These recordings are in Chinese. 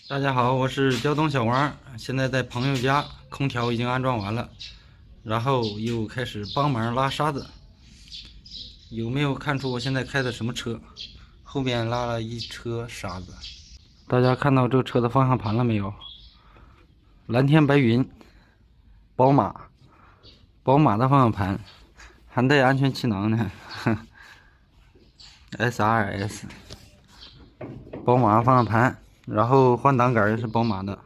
大家好，我是胶东小王，现在在朋友家，空调已经安装完了，然后又开始帮忙拉沙子。有没有看出我现在开的什么车？后面拉了一车沙子。大家看到这个车的方向盘了没有？蓝天白云，宝马的方向盘，还带安全气囊呢。SRS， 宝马方向盘，然后换挡杆也是宝马的，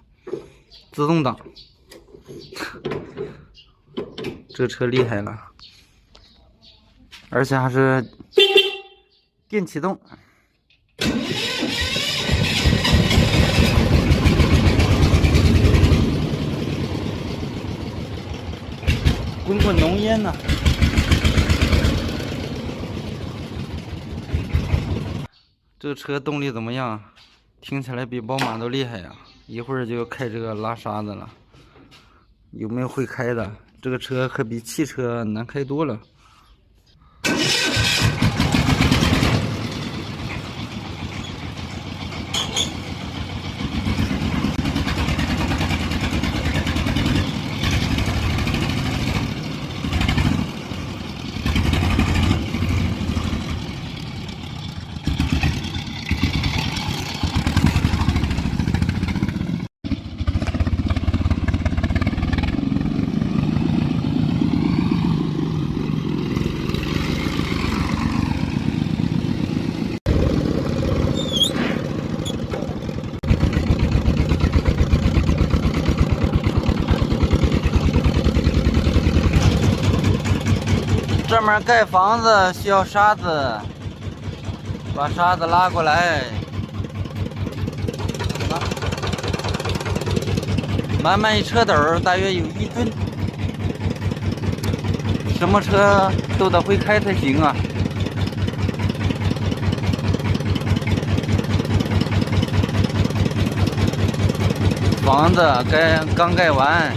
自动挡。这车厉害了，而且还是电启动。滚滚浓烟呐！这个车动力怎么样？听起来比宝马都厉害呀！一会儿就要开这个拉沙子了，有没有会开的？这个车可比汽车难开多了。这面盖房子需要沙子，把沙子拉过来，满一车斗大约有1吨，什么车都得会开才行啊。房子刚盖完。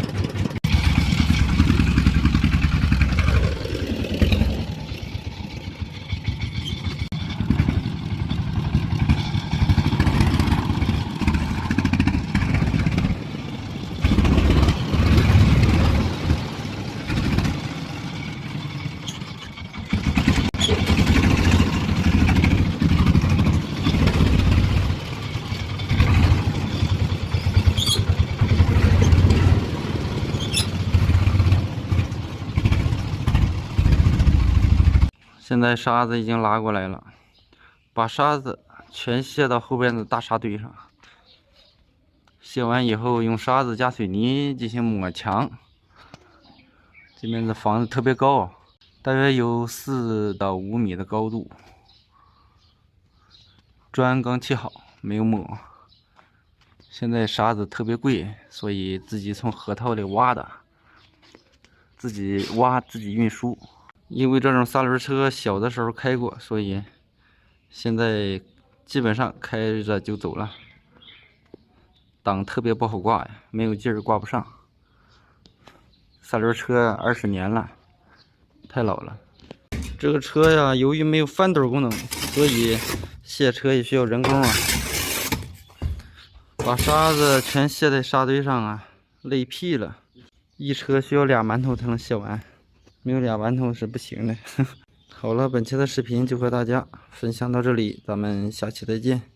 现在沙子已经拉过来了，把沙子全卸到后边的大沙堆上。卸完以后，用沙子加水泥进行抹墙。这边的房子特别高，大约有4到5米的高度。砖刚砌好，没有抹。现在沙子特别贵，所以自己从河套里挖的，自己挖自己运输。因为这种3轮车小的时候开过，所以现在基本上开着就走了。档特别不好挂呀，没有劲儿挂不上。3轮车20年了，太老了。这个车呀，由于没有翻斗功能，所以卸车也需要人工啊。把沙子全卸在沙堆上啊，累屁了。一车需要2馒头才能卸完。没有2馒头是不行的。好了，本期的视频就和大家分享到这里，咱们下期再见。